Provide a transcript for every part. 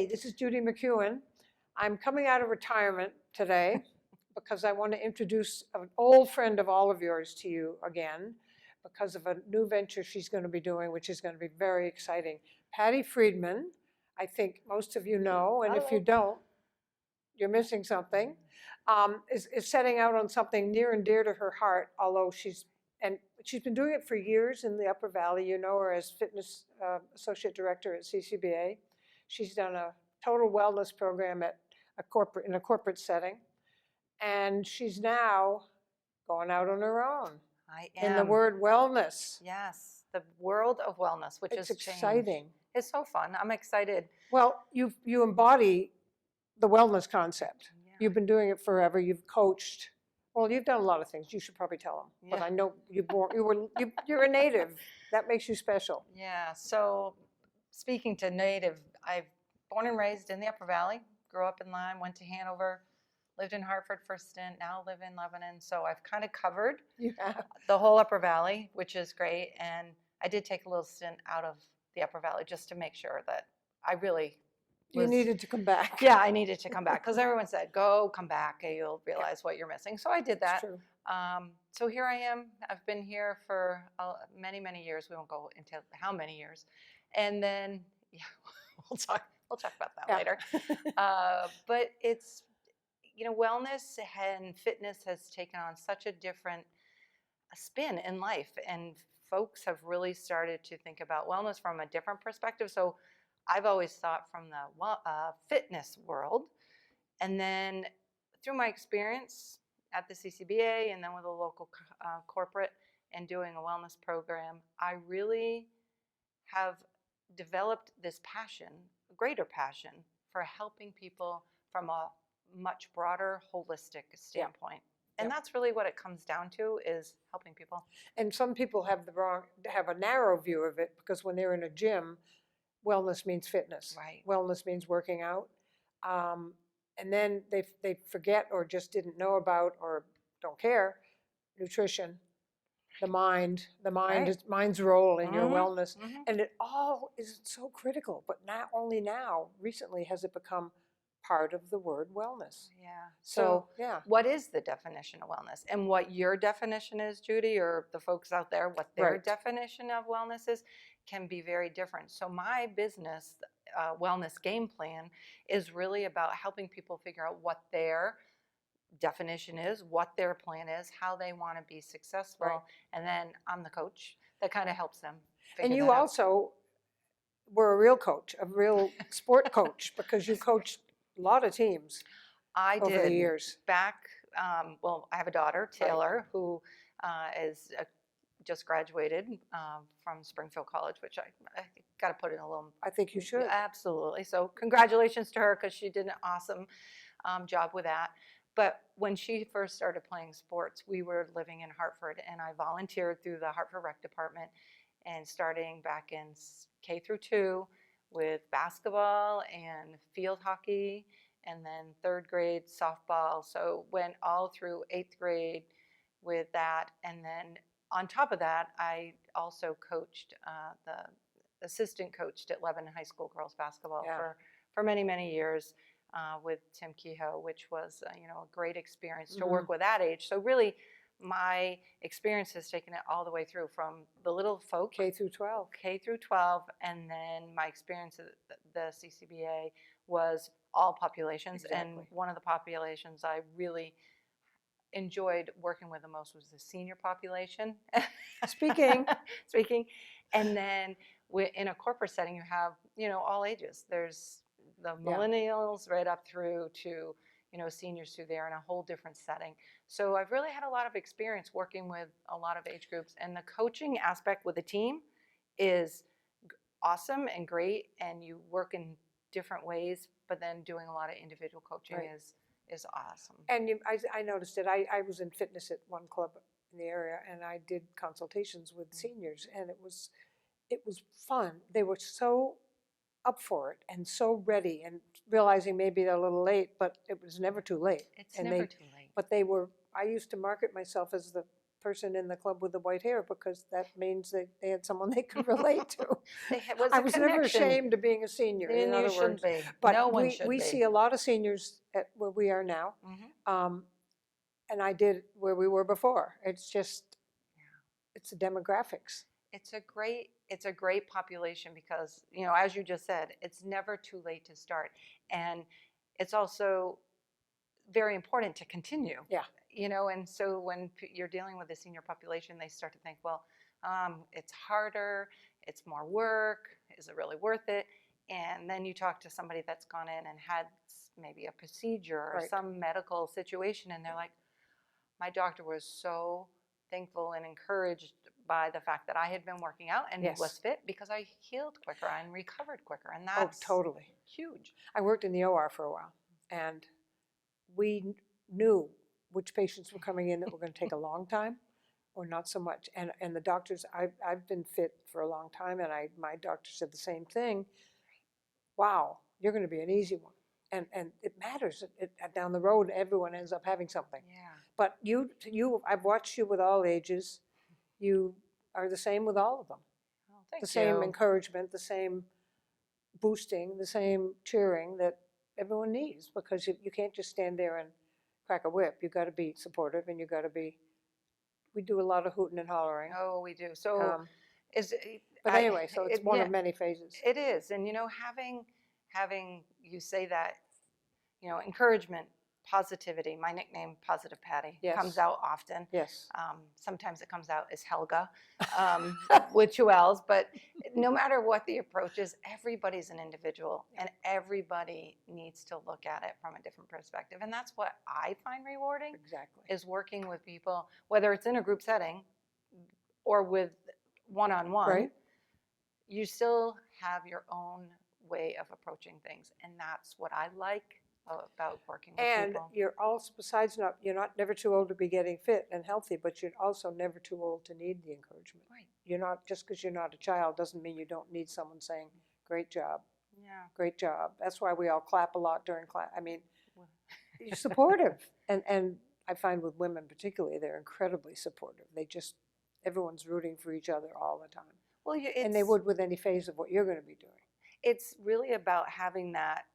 this is Judy McEwen. I'm coming out of retirement today because I want to introduce an old friend of all of yours to you again because of a new venture she's going to be doing, which is going to be very exciting. Patty Friedman, I think most of you know, and if you don't, you're missing something, is setting out on something near and dear to her heart, although she's been doing it for years in the Upper Valley. You know her as fitness associate director at CCBA. She's done a total wellness program in a corporate setting, and she's now going out on her own. I am. In the word wellness. Yes, the world of wellness, which It's is changed. exciting. It's so fun. I'm excited. Well, you embody the wellness concept. Yeah. You've been doing it forever. You've coached. Well, you've done a lot of things. You should probably tell them. Yeah. But I know you're a native. That makes you special. Yeah. So, speaking to native, I've born and raised in the Upper Valley. Grew up in Lyme. Went to Hanover. Lived in Hartford for a stint. Now live in Lebanon. So I've kind of covered the whole Upper Valley, which is great. And I did take a little stint out of the Upper Valley just to make sure that I really. You needed to come back. Yeah, I needed to come back because everyone said, "Go, come back, and you'll realize what you're missing." So I did that. True. So here I am. I've been here for many, many years. We won't go into how many years, and then we'll talk about that later. But it's wellness and fitness has taken on such a different spin in life, and folks have really started to think about wellness from a different perspective. So I've always thought from the fitness world, and then through my experience at the CCBA and then with a local corporate and doing a wellness program, I really have developed this passion, a greater passion for helping people from a much broader, holistic standpoint. And that's really what it comes down to, is helping people. And some people have a narrow view of it, because when they're in a gym, wellness means fitness. Right. Wellness means working out. And then they forget or just didn't know about or don't care nutrition, the mind's role in your wellness. Mm-hmm. And it all is so critical, but not only now, recently has it become part of the word wellness. Yeah. So yeah. What is the definition of wellness? And what your definition is, Judy, or the folks out there, what their definition of wellness is, can be very different. So my business, wellness game plan, is really about helping people figure out what their definition is, what their plan is, how they want to be successful. Right. And then I'm the coach that kind of helps them figure And you that out. also were a real coach, a real sport coach, because you coached a lot of teams over the years. Back, well, I have a daughter, Taylor, who is just graduated from Springfield College, which I got to put in a little. I think you should. Absolutely. So congratulations to her, because she did an awesome job with that. But when she first started playing sports, we were living in Hartford, and I volunteered through the Hartford Rec Department, and starting back in K through 2 with basketball and field hockey, and then 3rd grade softball. So went all through 8th grade with that. And then on top of that, I also coached, the assistant coached at Lebanon High School girls basketball for many, many years with Tim Kehoe, which was a great experience to work with that age. So really, my experience has taken it all the way through, from the little folk, K through 12. K through 12, and then my experience at the CCBA was all populations. Exactly. And one of the populations I really enjoyed working with the most was the senior population. Speaking. And then in a corporate setting, you have all ages. There's the millennials right up through to seniors through there, in a whole different setting. So I've really had a lot of experience working with a lot of age groups, and the coaching aspect with the team is awesome and great, and you work in different ways, but then doing a lot of individual coaching is awesome. And I noticed it. I was in fitness at one club in the area, and I did consultations with seniors, and it was fun. They were so up for it and so ready, and realizing maybe they're a little late, but it was never too late. It's never too late. But I used to market myself as the person in the club with the white hair because that means that they had someone they could relate to. Was I a was never connection. ashamed of being a senior, in And you other shouldn't words. be. But No one should we be. see a lot of seniors at where we are now, and I did where we were before. It's just, it's the demographics. It's a great population because, as you just said, it's never too late to start. And it's also very important to continue. Yeah. And so when you're dealing with a senior population, they start to think, well, it's harder, it's more work, is it really worth it? And then you talk to somebody that's gone in and had maybe a procedure or Right. some medical situation, and they're like, my doctor was so thankful and encouraged by the fact that I had been working out and Yes. was fit because I healed quicker and recovered quicker. And Oh, that's totally. huge. I worked in the OR for a while, and we knew which patients were coming in that were going to take a long time or not so much. And the doctors, I've been fit for a long time, and my doctor said the same thing. Wow, you're going to be an easy one. And it matters. Down the road, everyone ends up having something. Yeah. But I've watched you with all ages. You are the same with all of them. Oh, thank The same you. encouragement, the same boosting, the same cheering that everyone needs, because you can't just stand there and crack a whip. You got to be supportive, and you got to be. We do a lot of hooting and hollering. Oh, we do. So is But anyway, so it's one yeah, of many phases. it is. And having you say that, encouragement, positivity. My nickname, Positive Patty, Yes. comes out often. Yes. Sometimes it comes out as Helga with two L's. But no matter what the approach is, everybody's an individual, and everybody needs to look at it from a different perspective. And that's what I find rewarding. Exactly. Is working with people, whether it's in a group setting or with one-on-one. Right. You still have your own way of approaching things, and that's what I like about working with And people. you're also, you're not never too old to be getting fit and healthy, but you're also never too old to need the encouragement. Right. You're not, just because you're not a child doesn't mean you don't need someone saying, great job, Yeah. great job. That's why we all clap a lot during class. I mean, you're supportive. And I find with women particularly, they're incredibly supportive. Everyone's rooting for each other all the time. Well, And they would with any phase of what you're going to be doing. It's really about having that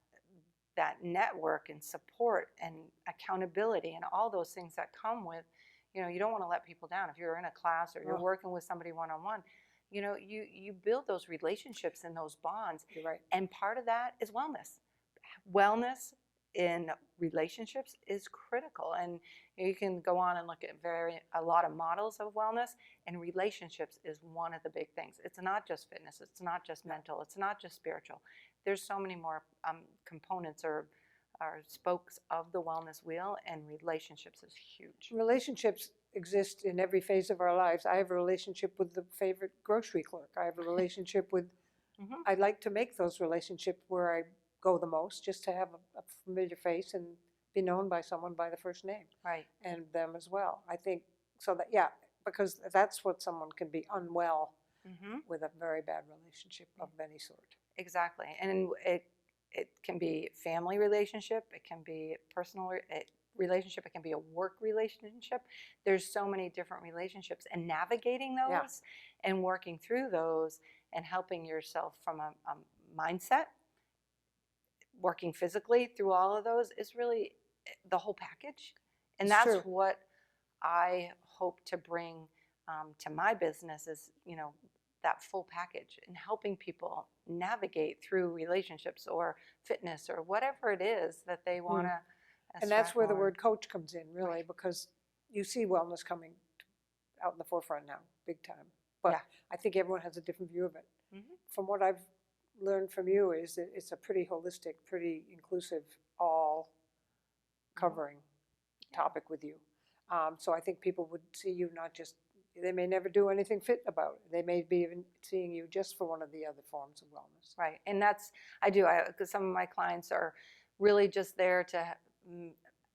network and support and accountability and all those things that come with, you don't want to let people down. If you're in a class or you're working with somebody one-on-one, you build those relationships and those bonds. You're right. And part of that is wellness. Wellness in relationships is critical. And you can go on and look at a lot of models of wellness, and relationships is one of the big things. It's not just fitness. It's not just mental. It's not just spiritual. There's so many more components or spokes of the wellness wheel, and relationships is huge. Relationships exist in every phase of our lives. I have a relationship with the favorite grocery clerk. I have a relationship with, I like to make those relationships where I go the most, just to have a familiar face and be known by someone by the first name. Right. And them as well. I think, so that, yeah, because that's what someone can be unwell with a very bad relationship of any sort. Exactly. And it can be family relationship, it can be personal relationship, it can be a work relationship. There's so many different relationships, and navigating those and working through those and helping yourself from a mindset, working physically through all of those is really the whole package. And It's that's true. what I hope to bring to my business is, that full package, and helping people navigate through relationships or fitness or whatever it is that they want to. And that's where the word coach comes in, really, because you see wellness coming out in the forefront now, big time. But I think everyone has a different view of it. From what I've learned from you is that it's a pretty holistic, pretty inclusive, all covering topic with you. So I think people would see you not just, they may never do anything fit about it. They may be even seeing you just for one of the other forms of wellness. Right. And because some of my clients are really just there to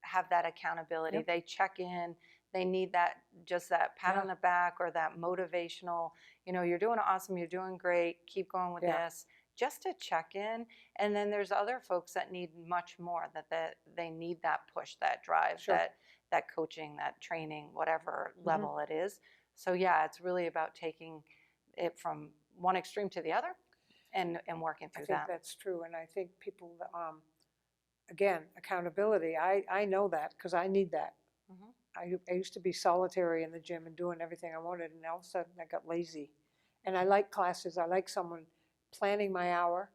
have that accountability. They check in, they need just that pat on the back or that motivational, you're doing awesome, you're doing great, keep going with this, just to check in. And then there's other folks that need much more, that they need that push, that drive, that coaching, that training, whatever Mhm. level it is. So yeah, it's really about taking it from one extreme to the other and working I through think that. that's true, and I think people, again, accountability, I know that, because I need that. Mhm. I used to be solitary in the gym and doing everything I wanted, and all of a sudden I got lazy. And I like classes, I like someone planning my hour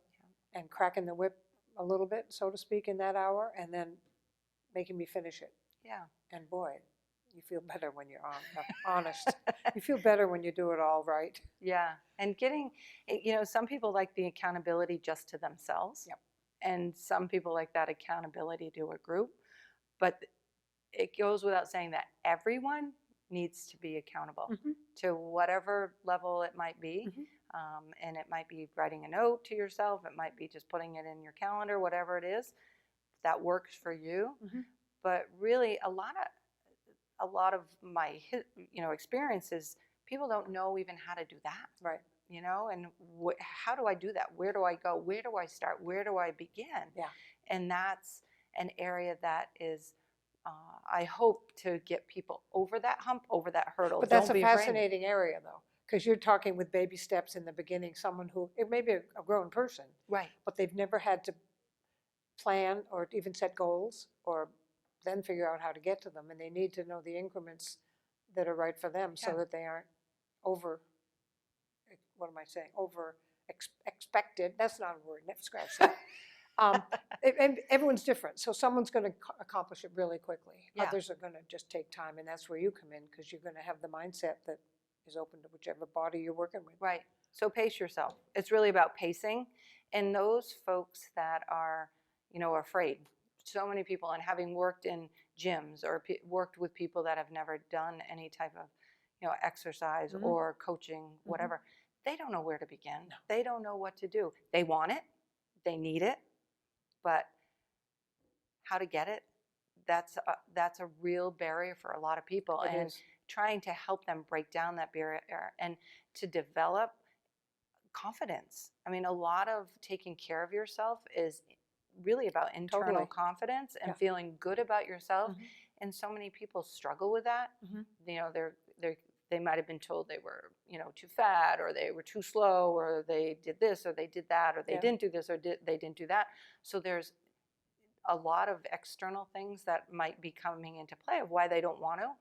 and cracking the whip a little bit, so to speak, in that hour, and then making me finish it. Yeah. And boy, you feel better when you're honest. You feel better when you do it all right. Yeah, and getting, some people like the accountability just to themselves. Yep. And some people like that accountability to a group. But it goes without saying that everyone needs to be accountable Mhm. to whatever level it might be. Mhm. And it might be writing a note to yourself. It might be just putting it in your calendar, whatever it is that works for you. Mhm. But really, a lot of my experiences, people don't know even how to do that. Right. And how do I do that? Where do I go? Where do I start? Where do I begin? Yeah. And that's an area that is, I hope to get people over that hump, over that hurdle. But that's Don't a be afraid. fascinating area, though, because you're talking with baby steps in the beginning, someone who, it may be a grown person, Right. but they've never had to plan or even set goals or then figure out how to get to them. And they need to know the increments that are right for them so Yeah. that they aren't over, what am I saying, over expected. That's not a word, scratch that. And everyone's different. So someone's going to accomplish it really quickly. Yeah. Others are going to just take time. And that's where you come in, because you're going to have the mindset that is open to whichever body you're working with. Right. So pace yourself. It's really about pacing. And those folks that are, afraid, so many people, and having worked in gyms or worked with people that have never done any type of, exercise Mhm. or coaching, whatever, they don't know where to begin. No. They don't know what to do. They want it. They need it. But how to get it, that's a real barrier for a lot of people. It And is. trying to help them break down that barrier and to develop confidence. I mean, a lot of taking care of yourself is really about internal Totally. confidence and Yeah. feeling good about yourself. Mhm. And so many people struggle with that. Mhm. They might have been told they were, too fat, or they were too slow, or they did this, or they did that, or they Yeah. didn't do this, or they didn't do that. So there's a lot of external things that might be coming into play of why they don't want to.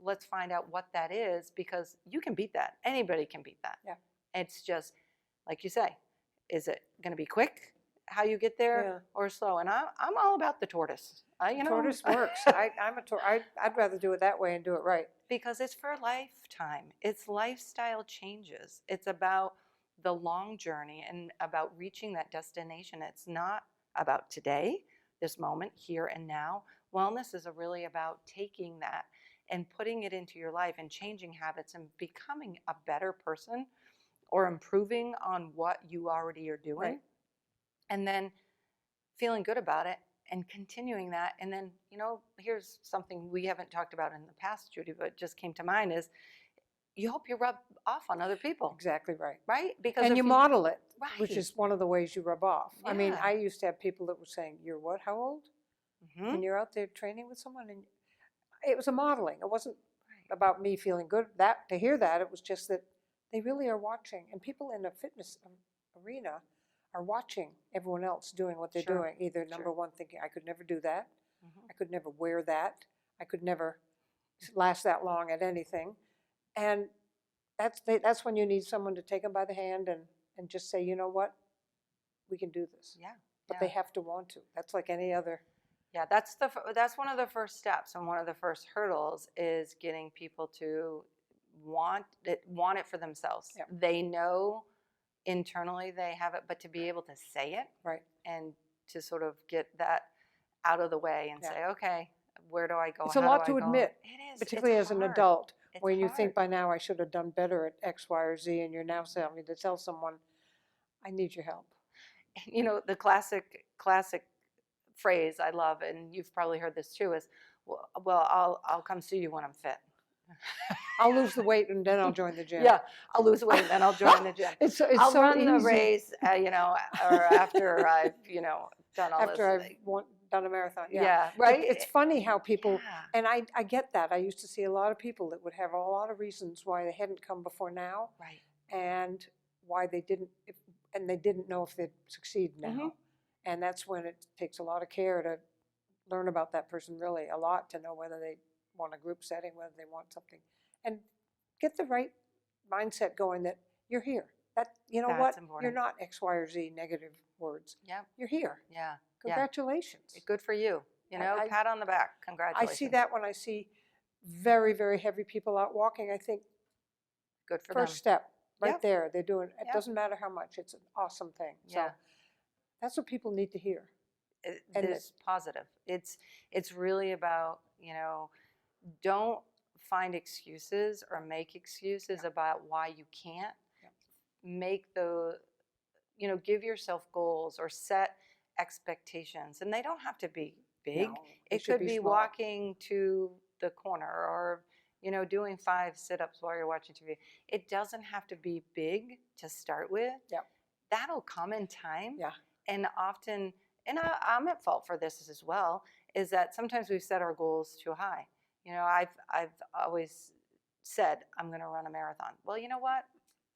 Let's find out what that is, because you can beat that. Anybody can beat that. Yeah. It's just, like you say, is it going to be quick how you get there, Yeah. or slow? And I'm all about the tortoise. Tortoise works. I'd rather do it that way and do it right. Because it's for a lifetime. It's lifestyle changes. It's about the long journey and about reaching that destination. It's not about today, this moment, here and now. Wellness is really about taking that and putting it into your life and changing habits and becoming a better person, or improving on what you already are doing. Right. And then feeling good about it and continuing that. And then, here's something we haven't talked about in the past, Judy, but just came to mind, is you hope you rub off on other people. Exactly right. Right? Because And if you model it, Right. which is one of the ways you rub off. I mean, Yeah. I used to have people that were saying, "You're what? How old?" Mhm. And you're out there training with someone, and it was a modeling. It wasn't Right. about me feeling good. To hear that, it was just that they really are watching, and people in the fitness arena are watching everyone else doing what they're Sure. doing. Either number Sure. one, thinking, "I could never do that. Mhm. I could never wear that. I could never last that long at anything." And that's when you need someone to take them by the hand and just say, "You know what? We can do this." Yeah. But yeah. they have to want to. That's like any other. Yeah, that's one of the first steps, and one of the first hurdles is getting people to want it for themselves. Yep. They know internally they have it, but to be able to say it, Right. and to sort of get that out of the way and Yeah. say, okay, where do I go? It's a How do lot I to go? admit, It is, particularly it's as an hard. adult, It's when you think hard. by now I should have done better at X, Y, or Z, and you're now telling me to tell someone, "I need your help." The classic phrase I love, and you've probably heard this too, is, well, I'll come see you when I'm fit. I'll lose the weight and then I'll join the gym. Yeah, I'll lose weight and then I'll join the gym. It's I'll so run the easy. race, or after I've, done all After this. I've done a marathon, yeah. Yeah, right? It's funny how people, Yeah, and I get that. I used to see a lot of people that would have a lot of reasons why they hadn't come before now right. and why they didn't, and they didn't know if they'd succeed now. Mhm. And that's when it takes a lot of care to learn about that person, really a lot, to know whether they want a group setting, whether they want something, and get the right mindset going that you're here. That, you know That's what, important. you're not X, Y, or Z negative words. Yep. You're here. Yeah. Yeah. Congratulations. Good for you. You know, I- pat on the back. I Congratulations. see that when I see very, very heavy people out walking. I think Good for first them. step, right Yep. there, they're doing, it Yep. doesn't matter how much, it's an awesome thing. So Yeah. that's what people need to hear. And There's positive. It's really about, you know, don't find excuses or make excuses about why you can't. Yeah. Make the, you know, give yourself goals or set expectations, and they don't have to be big. No, they It should could be small. walking to the corner or, you know, doing 5 sit-ups while you're watching TV. It doesn't have to be big to start with. Yeah. That'll come in time. Yeah. And often, and I'm at fault for this as well, is that sometimes we've set our goals too high. You know, I've always said I'm going to run a marathon. Well, you know what?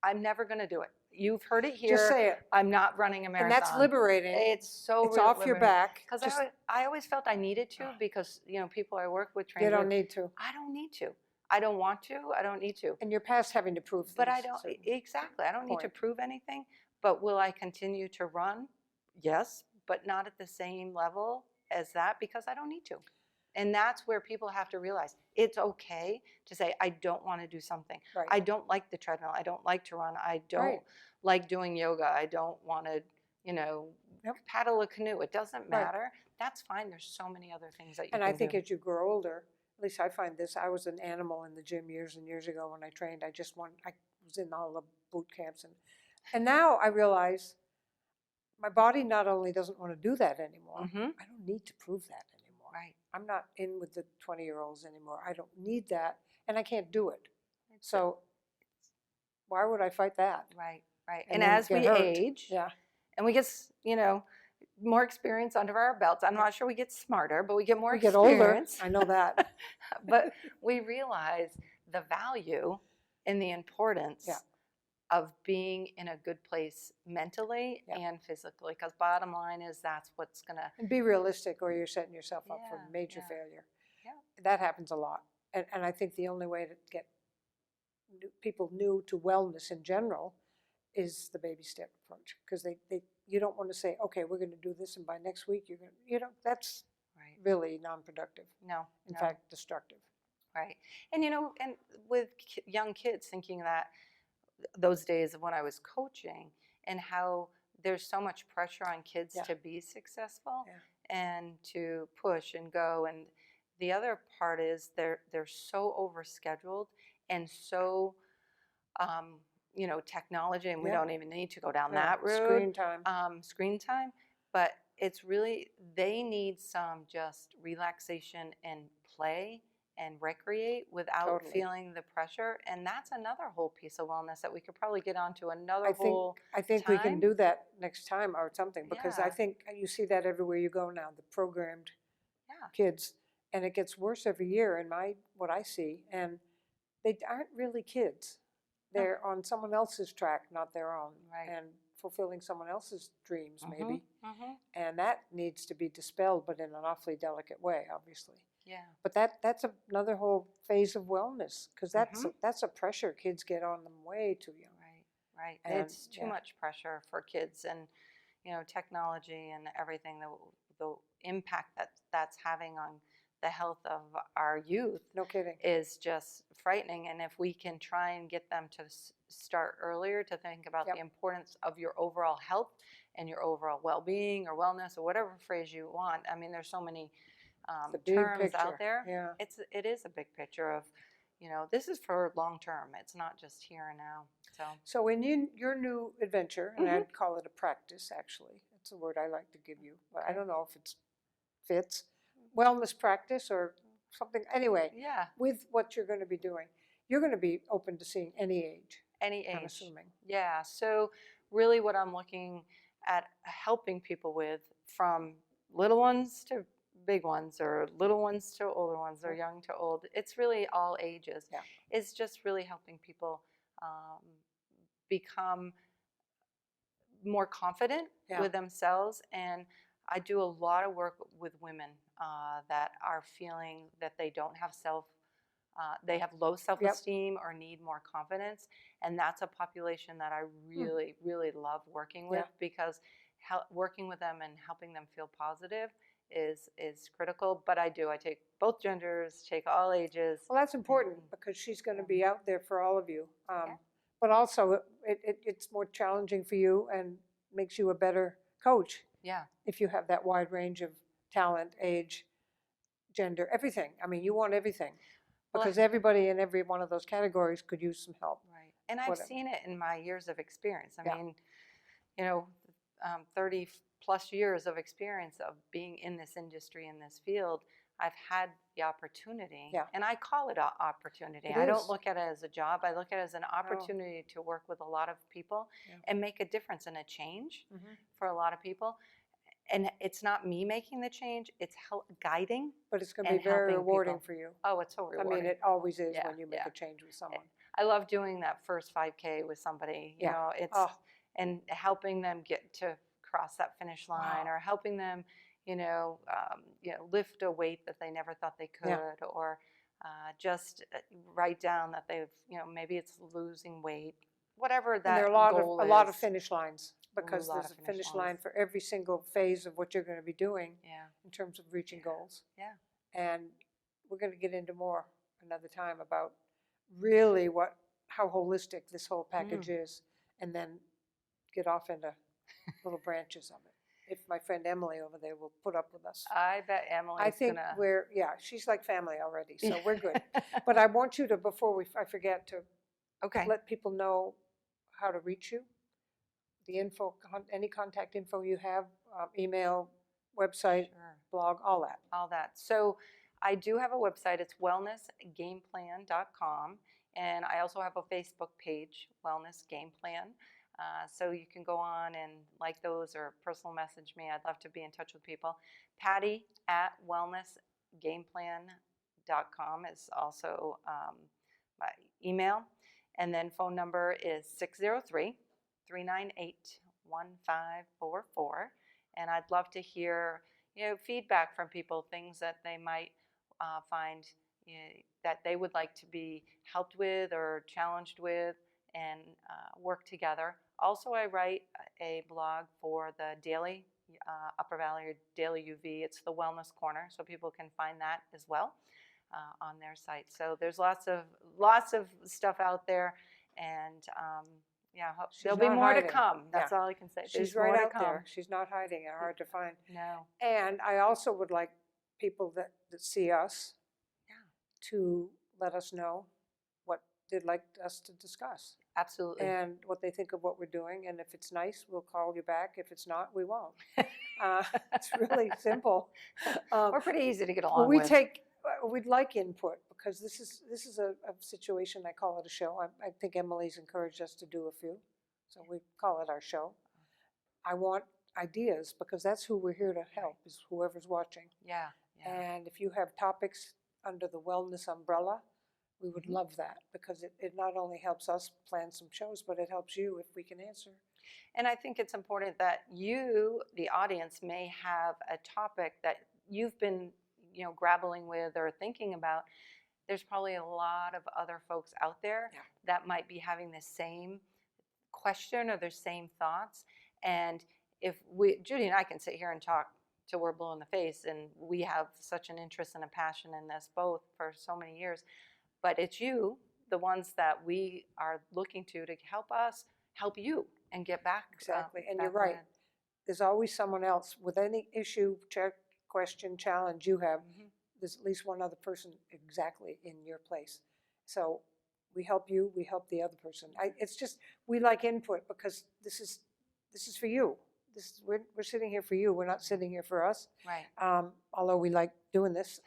I'm never going to do it. You've heard it here. Just say it. I'm not running a marathon. And that's liberating. It's so It's off your back. because Just- I always felt I needed to, because, you know, people I work with train You don't with, need to. I don't need to. I don't want to. I don't need to. And you're past having to prove things. But I don't, so- exactly, I don't need to point. prove anything. But will I continue to run? Yes, but not at the same level as that, because I don't need to. And that's where people have to realize it's okay to say, I don't want to do something. Right. I don't like the treadmill. I don't like to run. I don't Right. like doing yoga. I don't want to, you know, Yep. paddle a canoe. It doesn't Right. matter. That's fine. There's so many other things that you And can I think do. as you grow older, at least I find this, I was an animal in the gym years and years ago when I trained. I was in all the boot camps. And now I realize my body not only doesn't want to do that anymore, Mhm. I don't need to prove that anymore. Right. I'm not in with the 20-year-olds anymore. I don't need that, and I can't do it. It's- So why would I fight that? Right, right. And And then as get we hurt. age, Yeah. and we get, you know, more experience under our belts. I'm not sure we get smarter, but we get more We get older. experience. I know that. But we realize the value and the importance Yeah. of being in a good place mentally Yeah. and physically. Because bottom line is that's what's going to, And be realistic, or you're setting yourself up for Yeah, major yeah. failure. Yeah. That happens a lot. And I think the only way to get people new to wellness in general is the baby step approach. Because you don't want to say, okay, we're going to do this, and by next week you're going to, that's right. really non-productive. No. In no. fact, destructive. Right. And, you know, and with young kids, thinking that those days of when I was coaching, and how there's so much pressure on kids Yeah. to be successful Yeah. and to push and go. And the other part is they're so overscheduled and so, you know, technology, and we Yeah. don't even need to go down Yeah, that road. Screen time. But it's really, they need some just relaxation and play and recreate without Totally. feeling the pressure. And that's another whole piece of wellness that we could probably get onto another I think whole, we can time. do that next time or something, because I Yeah. think you see that everywhere you go now, the programmed yeah, kids, and it gets worse every year in what I see, and they aren't really kids. They're on someone else's track, not their own, Right. and fulfilling someone else's dreams maybe, Mhm. and that needs to be dispelled, but in an awfully delicate way, obviously. Yeah. But that's another whole phase of wellness, because Mm-hmm. that's a pressure kids get on them way too young. Right, right. And, It's too yeah. much pressure for kids, and, you know, technology and everything, the impact that's having on the health of our youth No kidding. is just frightening. And if we can try and get them to start earlier to think about Yep. the importance of your overall health and your overall well-being or wellness, or whatever phrase you want. I mean, there's so many The big terms picture. out there. Yeah. It is a big picture of, you know, this is for long term. It's not just here and now. So in your new adventure, and Mhm. I'd call it a practice, actually, it's a word I like to give you, but I Okay. don't know if it fits, wellness practice or something. Anyway, Yeah, with what you're going to be doing, you're going to be open to seeing any age, any I'm age. assuming. Yeah. So really, what I'm looking at helping people with, from little ones to big ones, or little ones to older ones, or young to old. It's really all ages. Yeah. It's just really helping people become more confident Yeah. with themselves. And I do a lot of work with women that are feeling that they don't have they have low self-esteem or need more confidence. And that's a population that I really, really love working with, because working with them and helping them feel positive is critical. But I take both genders, take all ages. Well, that's important, because she's going to be out there for all of you. But also, it's more challenging for you and makes you a better coach. Yeah. If you have that wide range of talent, age, gender, everything. I mean, you want everything, because everybody in every one of those categories could use some help. Right. And I've seen it in my years of experience. I mean, 30 plus years of experience of being in this industry, in this field. I've had the opportunity, and I call it an opportunity. I don't look at it as a job. I look at it as an opportunity to work with a lot of people and make a difference and a change for a lot of people. And it's not me making the change, it's guiding. But it's going to be very rewarding for you. Oh, it's so rewarding. I mean, it always is when you make a change with someone. I love doing that first 5K with somebody. You know, it's and helping them get to cross that finish line, or helping them, lift a weight that they never thought they could, or just write down that they've, maybe it's losing weight, whatever that there goal are is. a lot of finish lines, because lot there's of a finish finish line lines. for every single phase of what you're going to be doing in terms of reaching goals. Yeah. And we're going to get into more another time about really how holistic this whole package is, and then get off into little branches of it. If my friend Emily over there will put up with us. I bet Emily's I think gonna... she's like family already, so we're good. But I want you to, before I forget, to let people know how to reach you. The info, any contact info you have, email, website, blog, all that. All that. So I do have a website. It's wellnessgameplan.com. And I also have a Facebook page, Wellness Game Plan. So you can go on and like those, or personal message me. I'd love to be in touch with people. Patty at wellnessgameplan.com is also my email. And then phone number is 603-398-1544. And I'd love to hear feedback from people, things that they might find that they would like to be helped with or challenged with, and work together. Also, I write a blog for the Daily Upper Valley, or Daily UV. It's the Wellness Corner, so people can find that as well on their site. So there's lots of stuff out there, and there'll be more to come. That's all I can say. She's right out there. She's not hiding. Hard to find. No. And I also would like people that see us to let us know what they'd like us to discuss. Absolutely. And what they think of what we're doing. And if it's nice, we'll call you back. If it's not, we won't. It's really simple. We're pretty easy to get along with. We'd like input, because this is a situation, I call it a show. I think Emily's encouraged us to do a few, so we call it our show. I want ideas, because that's who we're here to help, is whoever's watching. Yeah. And if you have topics under the wellness umbrella, we would love that, because it not only helps us plan some shows, but it helps you if we can answer. And I think it's important that you, the audience, may have a topic that you've been grappling with or thinking about. There's probably a lot of other folks out there that might be having the same question or their same thoughts. And if Judy and I can sit here and talk till we're blue in the face, and we have such an interest and a passion in this both for so many years, but it's you, the ones that we are looking to help us help you and get back. Exactly. And you're right. There's always someone else with any issue, question, challenge you have. There's at least one other person exactly in your place. So we help you, we help the other person. It's just, we like input, because this is for you. We're sitting here for you. We're not sitting here for us. Right. Although we like doing this.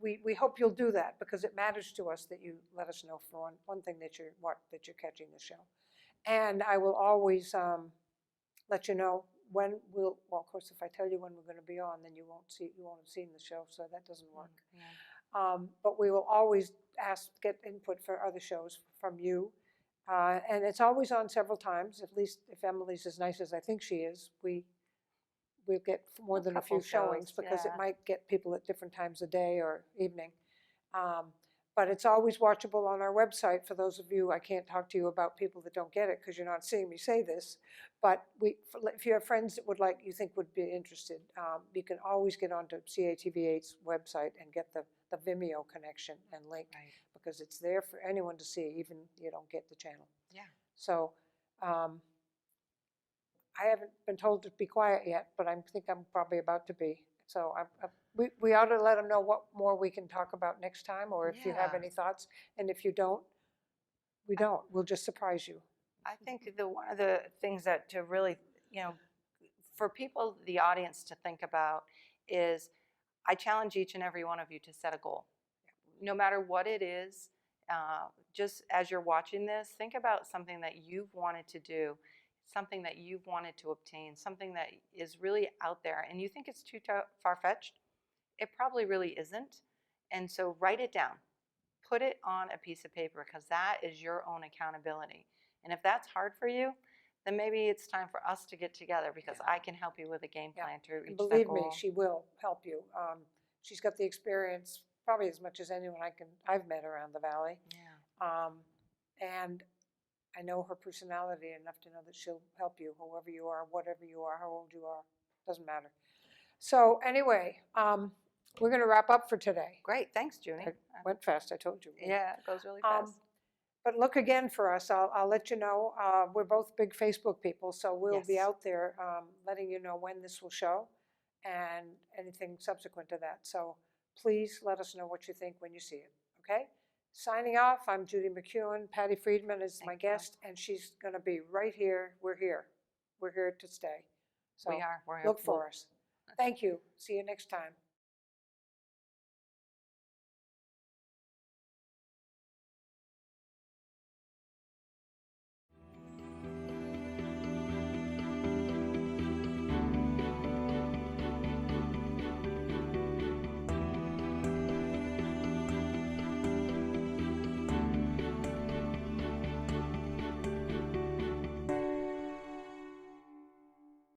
We hope you'll do that, because it matters to us that you let us know, for one thing, that you're catching the show. And I will always let you know when we'll, well, of course, if I tell you when we're going to be on, then you won't have seen the show, so that doesn't work. Yeah. But we will always get input for other shows from you. And it's always on several times, at least if Emily's as nice as I think she is, we'll get more than a few couple showings shows, because it yeah. might get people at different times of day or evening. But it's always watchable on our website for those of you, I can't talk to you about people that don't get it because you're not seeing me say this, but if you have friends that you think would be interested, you can always get onto CATV8's website and get the Vimeo connection and link, Right. because it's there for anyone to see, even you don't get the channel. Yeah. So I haven't been told to be quiet yet, but I think I'm probably about to be. So we ought to let them know what more we can talk about next time, or if you have Yeah. any thoughts. And if you don't, we don't. We'll just surprise you. I think one of the things that to really, for people, the audience to think about is, I challenge each and every one of you to set a goal. No matter what it is, just as you're watching this, think about something that you've wanted to do, something that you've wanted to obtain, something that is really out there, and you think it's too far-fetched. It probably really isn't. And so write it down. Put it on a piece of paper, because that is your own accountability. And if that's hard for you, then maybe it's time for us to get together, because I can help you with a game plan to reach And that believe goal. me, she will help you. She's got the experience, probably as much as anyone I've met around the valley. Yeah. And I know her personality enough to know that she'll help you, whoever you are, whatever you are, how old you are, doesn't matter. So anyway, we're going to wrap up for today. Great, thanks, Junie. I went fast, I told you. Yeah, it goes really fast. But look again for us. I'll let you know. We're both big Facebook people, so we'll be Yes. out there letting you know when this will show and anything subsequent to that. So please let us know what you think when you see it, okay? Signing off, I'm Judy McEwen. Patty Friedman is my Thank you. guest, and she's going to be right here. We're here. We're here to stay. So We are. We're look for us. Thank you. See you next time.